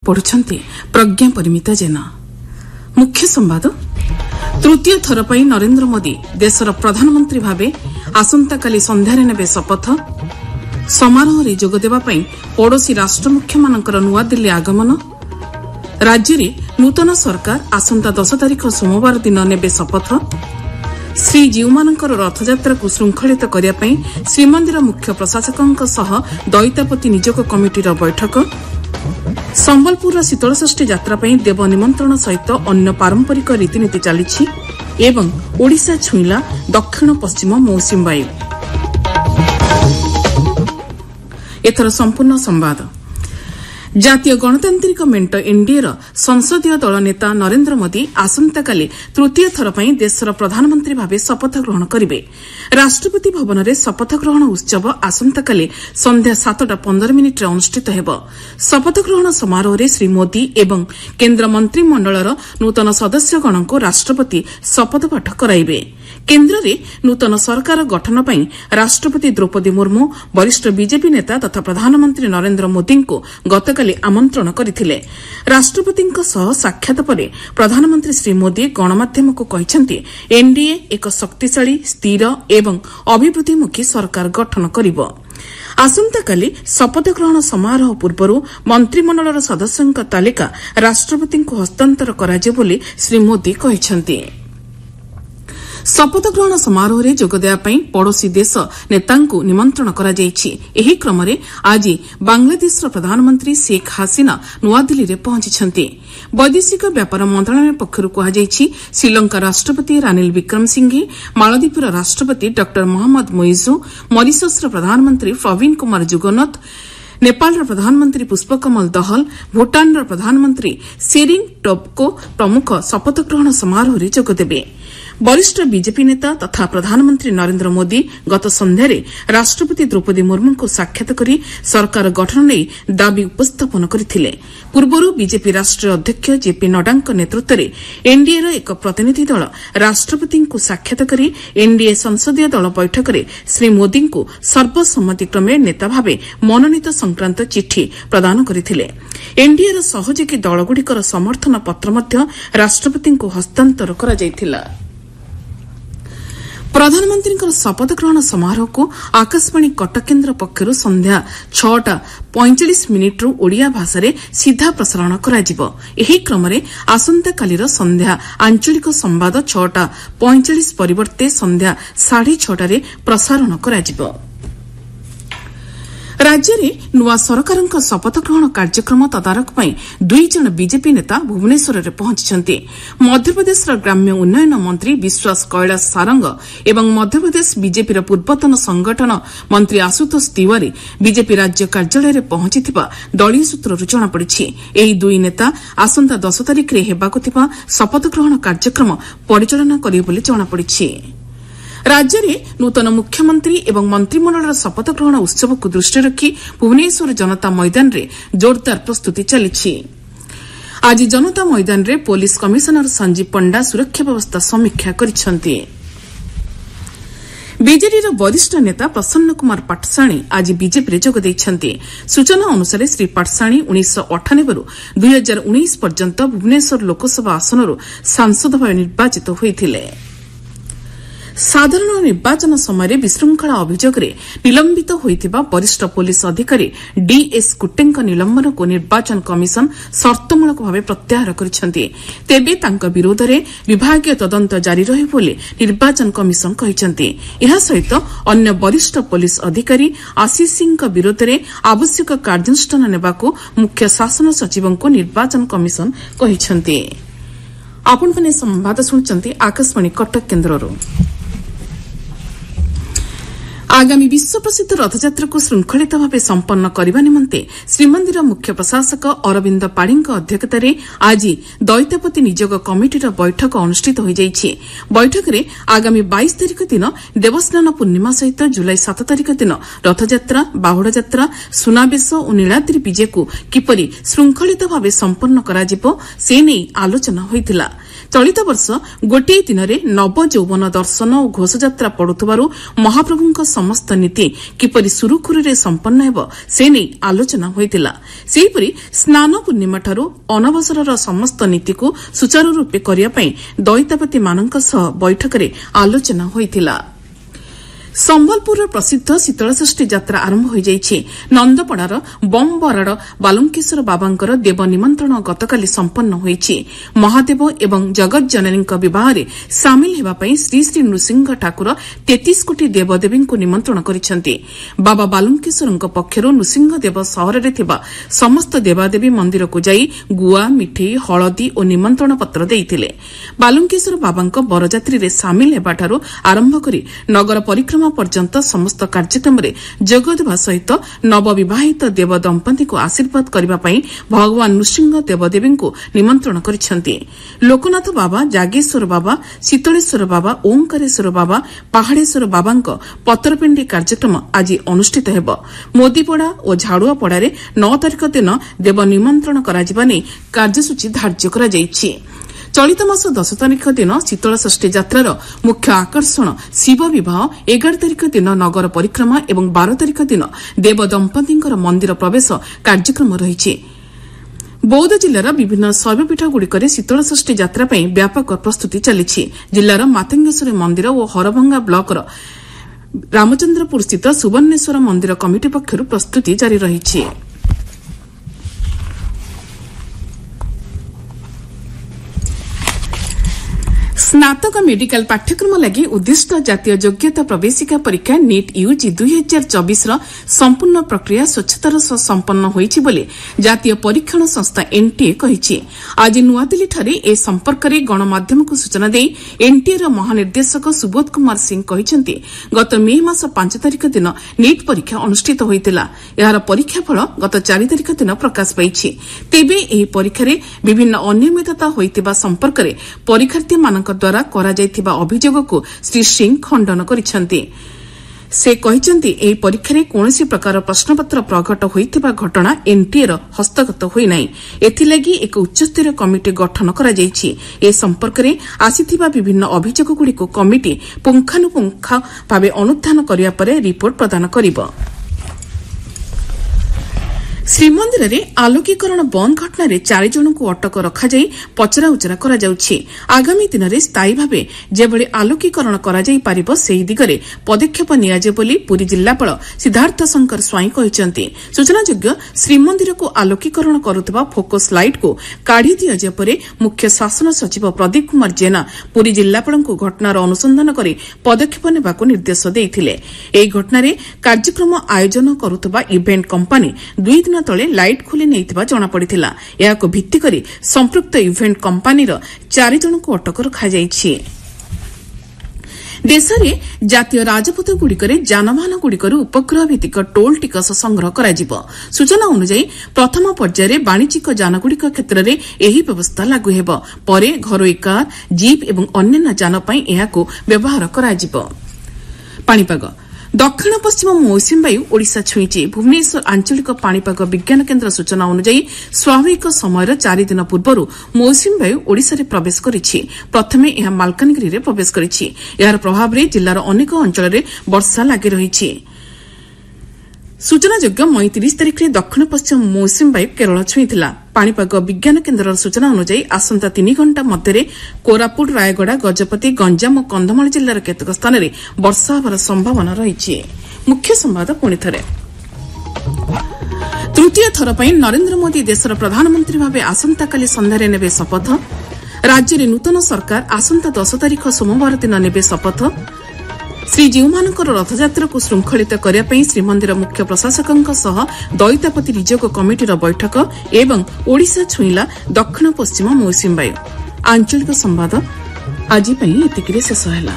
पढ़ुछंती प्रज्ञा परिमिता जेना। मुख्य संवाद तृतीय थर पर नरेंद्र मोदी देशर प्रधानमंत्री भावे आसंताकाली संध्यारे नेबे शपथ। समारोह रे जोग देबा पई पड़ोसी राष्ट्र मुख्य मानकर नुआ दिल्ली आगमन। राज्य रे नूतन सरकार आसंता 10 तारिख सोमवार दिन नेबे शपथ। श्रीजीउमानकर रथयात्रा को श्रृंखलित करिया पई श्रीमंदिर मुख्य प्रशासकଙ୍କ सह दैतापति निजोग कमिटीर बैठक। संबलपुर शीतलषष्ठी यात्रा पई देव निमंत्रण सहित अन्य पारंपरिक रीतिनीति चली एवं ओडिशा छुईला दक्षिण पश्चिम मौसुमी वायु। एथर संपूर्ण संवाद जातीय गणतांत्रिक मेंट एनडीएर संसदीय दल नेता नरेंद्र मोदी आसंताकाली तृतीय थर पर देशर प्रधानमंत्री भाव शपथ ग्रहण करेंगे। राष्ट्रपति भवन में शपथ ग्रहण उत्सव आसंताकाली संध्या 7:15 अनुष्ठित हेब। शपथ ग्रहण समारोह में श्री मोदी एवं केन्द्र मंत्रिमंडलर नूतन सदस्यगण को राष्ट्रपति शपथपाठ कराइबे। केन्द्र में नूतन सरकार गठन पर राष्ट्रपति द्रौपदी मुर्मू वरिष्ठ बीजेपी नेता तथा प्रधानमंत्री नरेंद्र मोदी को गतकाली आमंत्रण करथिले। राष्ट्रपतिଙ୍କ सह साक्षात पर प्रधानमंत्री श्री मोदी गणमाध्यम को कहते एनडीए एक शक्तिशाली स्थिर एवं अभिवृद्धिमुखी सरकार गठन करिब। आसंताकाली शपथ ग्रहण समारोह पूर्व मंत्रिमंडलर सदस्यों तालिका राष्ट्रपति को हस्तांतर कराଯିବ ବୋଲି श्री मोदी कहते। शपथ ग्रहण समारोह में जोगदेवा पड़ोसी देश नेतांकु निमंत्रण करा जायछि। एही क्रम रे आज बांग्लादेशर प्रधानमंत्री शेख हसीना नुआदिल्ली रे पहुंचिछन्ति। वैदेशिक व्यापार मंत्रालय पक्षरु कहा जायछि श्रीलंका राष्ट्रपति रानिल विक्रमसिंघे, मालदीपर राष्ट्रपति डॉ मोहम्मद मोइजू, मॉरिशसर प्रधानमंत्री प्रवीण कुमार जुगनौथ, नेपालर प्रधानमंत्री पुष्पकमल दहल, भूटानर प्रधानमंत्री सेरिंग टोब्गे प्रमुख शपथ ग्रहण समारोह में जोगदेबे। वरिष्ठ बीजेपी नेता तथा प्रधानमंत्री नरेंद्र मोदी गत संध्यारे राष्ट्रपति द्रौपदी मुर्मू को साक्षात करी सरकार गठन नै दाबी उपस्थापन करथिले। पूर्वरु बीजेपी राष्ट्रीय अध्यक्ष जेपी नड्डाଙ୍କ नेतृत्व में एनडीएर एक प्रतिनिधि दल राष्ट्रपति को साक्षात करी एनडीए संसदीय दल बैठक में श्री मोदी को सर्वसम्मतिक्रमे नेता भावे मनोनीत संक्रांत चिठी प्रदान करथिले। एनडीएर सहयोगी दलगुड़िकर समर्थन पत्र मध्य राष्ट्रपति को हस्तांतर करा जायथिला। प्रधानमंत्री शपथ ग्रहण समारोह को आकाशवाणी कटक केन्द्र पक्षर संध्या 6:45 ओडिया भाषा रे सीधा प्रसारण कराजिबो। एही क्रम रे आसंताकालीर संध्या आंचलिक संवाद 6:45 परिवर्ते संध्या 6:30 रे प्रसारण कराजिबो। राज्य में नुआ सरकार शपथ ग्रहण कार्यक्रम तदारख पर 2 जन बीजेपी नेता भुवनेश्वर में पहुंची। मध्यप्रदेश ग्राम्य उन्नयन मंत्री विश्वास कैलाश सारंग एवं मध्यप्रदेश बीजेपी पूर्वतन संगठन मंत्री आशुतोष तिवारी बीजेपी राज्य कार्यालय में पहुंची दलीय सूत्रु जनापड़ी। ଏହି 2 नेता आसंता 10 तारिख रे हेबाकु थिबा शपथ ग्रहण कार्यक्रम परिचालना करिवे बोली जनापड़ी। राज्य में नूतन मुख्यमंत्री एवं मंत्रिमंडल शपथ ग्रहण उत्सव को दृष्टि रखी भुवनेश्वर जनता मैदान रे जोरदार प्रस्तुति चली। आज जनता मैदान रे पुलिस कमिशनर संजीव पंडा सुरक्षा व्यवस्था समीक्षा करिसेंति। बीजेडी वरिष्ठ नेता प्रसन्न कुमार पाटसाणी आज बीजेपी रे जोग दैछन्ति। सूचना अनुसार श्री पाटसाणी 1998 रु 2019 पर्यंत भुवनेश्वर लोकसभा आसनरु सांसद भाव निर्वाचित होइथिले। साधारण निर्वाचन समय विशृंखला अभियोग निलंबित होइथिबा वरिष्ठ पुलिस अधिकारी डीएस कुट्टेଙ୍କ निलंबन को निर्वाचन कमिशन शर्तमूलक भाव प्रत्याहार करिसेंति। तेबे तांका विरोध में विभागीय तदंत जारी रही बोली निर्वाचन कमिशन कहिसेंति। एहा सहित अन्य वरिष्ठ पुलिस अधिकारी आशीष सिंह विरोध में आवश्यक कार्यानुष्ठान नेबाकू मुख्य शासन सचिव को निर्वाचन कमिशन कहिसेंति। आपण माने संवाद सुनचंती आकाशवाणी कटक केन्द्ररो। आगामी विश्व प्रसिद्ध रथयात्रा को श्रृंखलित भाव संपन्न करने निमंते श्रीमंदिर मुख्य प्रशासक अरविंद पाढ़ी अध्यक्षतार आज दैतापति निजोग कमिटीर बैठक अनुष्ठित हो जाइछि। बैठक में आगामी 22 तारिख दिन देवस्नान पूर्णिमा सहित जुलाई 7 तारिख दिन रथयात्रा, बाहुड़ा यात्रा, सुनावेश और नीलाद्री विजे को किपरि श्रृंखलित भाव संपन्न कराजिबो से नै आलोचना होइतिला। ଚଳିତ ବର୍ଷ ଗୋଟିଏ ଦିନରେ ନବଯୌବନ ଦର୍ଶନ ଓ ଘୋଷଯାତ୍ରା ପଡୁଥିବାରୁ ମହାପ୍ରଭୁଙ୍କ ସମସ୍ତ ନୀତି କିପରି ସୁରୁଖୁରୁରେ ସମ୍ପନ୍ନ ହେବ ସେ ନେଇ ଆଲୋଚନା ହୋଇଥିଲା। ସେହିପରି ସ୍ନାନ ପୂର୍ଣ୍ଣିମାଠାରୁ ଅନବସରର ସମସ୍ତ ନୀତିକୁ ସୁଚାରୁରୂପେ କରିବା ପାଇଁ ଦଇତାପତିମାନଙ୍କ ସହ ବୈଠକରେ ଆଲୋଚନା ହୋଇଥିଲା। ସମ୍ବଲପୁରର ପ୍ରସିଦ୍ଧ ଶୀତଳଷଷ୍ଠୀ ଯାତ୍ରା ଆରମ୍ଭ ହୋଇଯାଇଛି। ନନ୍ଦପଡ଼ାର ବମ୍ ବରାଡ଼ ବାଲୁଙ୍କେଶ୍ୱର ବାବାଙ୍କର ଦେବ ନିମନ୍ତ୍ରଣ ଗତକାଲି ସମ୍ପନ୍ନ ହୋଇଛି। ମହାଦେବ ଏବଂ ଜଗତଜନନୀଙ୍କ ବିବାହରେ ସାମିଲ ହେବା ପାଇଁ ଶ୍ରୀ ଶ୍ରୀ ନୃସିଂହ ଠାକୁର 33 କୋଟି ଦେବଦେବୀଙ୍କୁ ନିମନ୍ତ୍ରଣ କରିଛନ୍ତି। ବାବା ବାଲୁଙ୍କେଶ୍ୱରଙ୍କ ପକ୍ଷରୁ ନୃସିଂହଦେବ ସହରରେ ଥିବା ସମସ୍ତ ଦେବାଦେବୀ ମନ୍ଦିରକୁ ଯାଇ ଗୁଆ, ମିଠେଇ, ହଳଦୀ ଓ ନିମନ୍ତ୍ରଣ ପତ୍ର ଦେଇଥିଲେ। ବାଲୁଙ୍କେଶ୍ୱର ବାବାଙ୍କ ବରଯାତ୍ରୀରେ ସାମିଲ ହେବାଠାରୁ ଆରମ୍ଭ କରି ନଗର ପରିକ୍ରମା ପର୍ଯ୍ୟନ୍ତ ସମସ୍ତ କାର୍ଯ୍ୟକ୍ରମରେ ଯୋଗଦେବା ସହିତ ନବବିବାହିତ ଦେବ ଦମ୍ପତିଙ୍କୁ ଆଶୀର୍ବାଦ କରିବା ପାଇଁ ଭଗବାନ ନୃସିଂହ ଦେବଦେବୀଙ୍କୁ ନିମନ୍ତ୍ରଣ କରିଛନ୍ତି। ଲୋକନାଥ ବାବା, ଜାଗେଶ୍ୱର ବାବା, ଶୀତଳେଶ୍ୱର ବାବା, ଓଁକାରେଶ୍ୱର ବାବା, ପାହାଡେଶ୍ୱର ବାବାଙ୍କ ପତରପିଣ୍ଡି କାର୍ଯ୍ୟକ୍ରମ ଆଜି ଅନୁଷ୍ଠିତ ହେବ। ମୋଦିପଡ଼ା ଓ ଝାଡୁଆପଡ଼ାରେ 9 ତାରିଖ ଦିନ ଦେବ ନିମନ୍ତ୍ରଣ କରାଯିବା ନେଇ କାର୍ଯ୍ୟସୂଚୀ ଧାର୍ଯ୍ୟ କରାଯାଇଛି। ଚଳିତ ମାସ 10 ତାରିଖ ଦିନ ଶୀତଳଷଷ୍ଠୀ ଯାତ୍ରାର ମୁଖ୍ୟ ଆକର୍ଷଣ ଶିବ ବିବାହ, 11 ତାରିଖ ଦିନ ନଗର ପରିକ୍ରମା ଏବଂ 12 ତାରିଖ ଦିନ ଦେବ ଦମ୍ପତିଙ୍କର ମନ୍ଦିର ପ୍ରବେଶ କାର୍ଯ୍ୟକ୍ରମ ରହିଛି। ବୌଦ୍ଧ ଜିଲ୍ଲାର ବିଭିନ୍ନ ଶୈବପୀଠଗୁଡ଼ିକରେ ଶୀତଳଷଷ୍ଠୀ ଯାତ୍ରା ପାଇଁ ବ୍ୟାପକ ପ୍ରସ୍ତୁତି ଚାଲିଛି। ଜିଲ୍ଲାର ମାତଙ୍ଗେଶ୍ୱରୀ ମନ୍ଦିର ଓ ହରଭଙ୍ଗା ବ୍ଲକର ରାମଚନ୍ଦ୍ରପୁରସ୍ଥିତ ସୁବର୍ଣ୍ଣେଶ୍ୱର ମନ୍ଦିର କମିଟି ପକ୍ଷରୁ ପ୍ରସ୍ତୁତି ଜାରି ରହିଛି। ସ୍ନାତକ ମେଡିକାଲ ପାଠ୍ୟକ୍ରମ ଲାଗି ଉଦ୍ଦିଷ୍ଟ ଜାତୀୟ ଯୋଗ୍ୟତା ପ୍ରବେଶିକା ପରୀକ୍ଷା ନିଟ୍ ୟୁଜି 2024ର ସମ୍ପୂର୍ଣ୍ଣ ପ୍ରକ୍ରିୟା ସ୍ୱଚ୍ଛତାର ସହ ସମ୍ପନ୍ନ ହୋଇଛି ବୋଲି ଜାତୀୟ ପରୀକ୍ଷଣ ସଂସ୍ଥା ଏନ୍ଟିଏ କହିଛି। ଆଜି ନୂଆଦିଲ୍ଲୀଠାରେ ଏ ସମ୍ପର୍କରେ ଗଣମାଧ୍ୟମକୁ ସୂଚନା ଦେଇ ଏନ୍ଟିଏର ମହାନିର୍ଦ୍ଦେଶକ ସୁବୋଧ କୁମାର ସିଂ କହିଛନ୍ତି, ଗତ ମେ ମାସ 5 ତାରିଖ ଦିନ ନିଟ୍ ପରୀକ୍ଷା ଅନୁଷ୍ଠିତ ହୋଇଥିଲା। ଏହାର ପରୀକ୍ଷାଫଳ ଗତ 4 ତାରିଖ ଦିନ ପ୍ରକାଶ ପାଇଛି। ତେବେ ଏହି ପରୀକ୍ଷାରେ ବିଭିନ୍ନ ଅନିୟମିତତା ହୋଇଥିବା ସମ୍ପର୍କରେ ପରୀକ୍ଷାର୍ଥୀମାନଙ୍କ ଦ୍ୱାରା କରାଯାଇଥିବା ଅଭିଯୋଗକୁ ଶ୍ରୀ ସିଂ ଖଣ୍ଡନ କରିଛନ୍ତି। ସେ କହିଛନ୍ତି, ଏହି ପରୀକ୍ଷାରେ କୌଣସି ପ୍ରକାର ପ୍ରଶ୍ନପତ୍ର ପ୍ରଘଟ ହୋଇଥିବା ଘଟଣା ଏନ୍ଟିଏର ହସ୍ତଗତ ହୋଇନାହିଁ। ଏଥିଲାଗି ଏକ ଉଚ୍ଚସ୍ତରୀୟ କମିଟି ଗଠନ କରାଯାଇଛି। ଏ ସମ୍ପର୍କରେ ଆସିଥିବା ବିଭିନ୍ନ ଅଭିଯୋଗଗୁଡ଼ିକୁ କମିଟି ପୁଙ୍ଖାନୁପୁଙ୍ଖ ଭାବେ ଅନୁଧ୍ୟାନ କରିବା ପରେ ରିପୋର୍ଟ ପ୍ରଦାନ କରିବ। ଶ୍ରୀମନ୍ଦିରରେ ଆଲୋକୀକରଣ ବନ୍ଦ ଘଟଣାରେ 4 ଜଣଙ୍କୁ ଅଟକ ରଖାଯାଇ ପଚରାଉଚରା କରାଯାଉଛି। ଆଗାମୀ ଦିନରେ ସ୍ଥାୟୀ ଭାବେ ଯେଭଳି ଆଲୋକୀକରଣ କରାଯାଇ ପାରିବ ସେହି ଦିଗରେ ପଦକ୍ଷେପ ନିଆଯିବ ବୋଲି ପୁରୀ ଜିଲ୍ଲାପାଳ ସିଦ୍ଧାର୍ଥ ଶଙ୍କର ସ୍ୱାଇଁ କହିଛନ୍ତି। ସୂଚନାଯୋଗ୍ୟ, ଶ୍ରୀମନ୍ଦିରକୁ ଆଲୋକୀକରଣ କରୁଥିବା ଫୋକସ୍ ଲାଇଟ୍କୁ କାଢ଼ି ଦିଆଯିବା ପରେ ମୁଖ୍ୟ ଶାସନ ସଚିବ ପ୍ରଦୀପ କୁମାର ଜେନା ପୁରୀ ଜିଲ୍ଲାପାଳଙ୍କୁ ଘଟଣାର ଅନୁସନ୍ଧାନ କରି ପଦକ୍ଷେପ ନେବାକୁ ନିର୍ଦ୍ଦେଶ ଦେଇଥିଲେ। ଏହି ଘଟଣାରେ କାର୍ଯ୍ୟକ୍ରମ ଆୟୋଜନ କରୁଥିବା ଇଭେଣ୍ଟ କମ୍ପାନୀ 2 ଦିନ ତଳେ ଲାଇଟ୍ ଖୋଲି ନେଇଥିବା ଜଣାପଡ଼ିଥିଲା। ଏହାକୁ ଭିତ୍ତି କରି ସମ୍ପୃକ୍ତ ଇଭେଣ୍ଟ କମ୍ପାନୀର 4 ଜଣଙ୍କୁ ଅଟକ ରଖାଯାଇଛି। ଦେଶରେ ଜାତୀୟ ରାଜପଥଗୁଡ଼ିକରେ ଯାନବାହନଗୁଡ଼ିକରୁ ଉପଗ୍ରହ ଭିତ୍ତିକ ଟୋଲ୍ ଟିକସ ସଂଗ୍ରହ କରାଯିବ। ସୂଚନା ଅନୁଯାୟୀ ପ୍ରଥମ ପର୍ଯ୍ୟାୟରେ ବାଣିଜ୍ୟିକ ଯାନଗୁଡ଼ିକ କ୍ଷେତ୍ରରେ ଏହି ବ୍ୟବସ୍ଥା ଲାଗୁ ହେବ। ପରେ ଘରୋଇ କାର୍, ଜିପ୍ ଏବଂ ଅନ୍ୟାନ୍ୟ ଯାନ ପାଇଁ ଏହାକୁ ବ୍ୟବହାର କରାଯିବ। ପାଣିପାଗ। ଦକ୍ଷିଣ ପଶ୍ଚିମ ମୌସୁମୀ ବାୟୁ ଓଡ଼ିଶା ଛୁଇଁଛି। ଭୁବନେଶ୍ୱର ଆଞ୍ଚଳିକ ପାଣିପାଗ ବିଜ୍ଞାନ କେନ୍ଦ୍ର ସୂଚନା ଅନୁଯାୟୀ ସ୍ୱାଭାବିକ ସମୟର 4 ଦିନ ପୂର୍ବରୁ ମୌସୁମୀ ବାୟୁ ଓଡ଼ିଶାରେ ପ୍ରବେଶ କରିଛି। ପ୍ରଥମେ ଏହା ମାଲକାନଗିରିରେ ପ୍ରବେଶ କରିଛି। ଏହାର ପ୍ରଭାବରେ ଜିଲ୍ଲାର ଅନେକ ଅଞ୍ଚଳରେ ବର୍ଷା ଲାଗି ରହିଛି। ସୂଚନାଯୋଗ୍ୟ, 29 ତାରିଖରେ ଦକ୍ଷିଣ ପଶ୍ଚିମ ମୌସୁମୀ ବାୟୁ କେରଳ ଛୁଇଁଥିଲା। ପାଣିପାଗ ବିଜ୍ଞାନ କେନ୍ଦ୍ରର ସୂଚନା ଅନୁଯାୟୀ ଆସନ୍ତା 3 ଘଣ୍ଟା ମଧ୍ୟରେ କୋରାପୁଟ, ରାୟଗଡ଼ା, ଗଜପତି, ଗଞ୍ଜାମ ଓ କନ୍ଧମାଳ ଜିଲ୍ଲାର କେତେକ ସ୍ଥାନରେ ବର୍ଷା ହେବାର ସମ୍ଭାବନା ରହିଛି। ମୁଖ୍ୟ ସମ୍ବାଦ ପୁଣିଥରେ। ତୃତୀୟ ଥର ପାଇଁ ନରେନ୍ଦ୍ର ମୋଦି ଦେଶର ପ୍ରଧାନମନ୍ତ୍ରୀ ଭାବେ ଆସନ୍ତାକାଲି ସନ୍ଧ୍ୟାରେ ନେବେ ଶପଥ। ରାଜ୍ୟରେ ନୂତନ ସରକାର ଆସନ୍ତା 10 ତାରିଖ ସୋମବାର ଦିନ ନେବେ ଶପଥ। ଶ୍ରୀଜୀଉମାନଙ୍କର ରଥଯାତ୍ରାକୁ ଶୃଙ୍ଖଳିତ କରିବା ପାଇଁ ଶ୍ରୀମନ୍ଦିର ମୁଖ୍ୟ ପ୍ରଶାସକଙ୍କ ସହ ଦଇତାପତି ନିଯୋଗ କମିଟିର ବୈଠକ ଏବଂ ଓଡ଼ିଶା ଛୁଇଁଲା ଦକ୍ଷିଣ ପଶ୍ଚିମ ମୌସୁମୀ ବାୟୁ। ଆଞ୍ଚଳିକ ସମ୍ବାଦ ଆଜି ପାଇଁ ଏତିକିରେ ଶେଷ ହେଲା।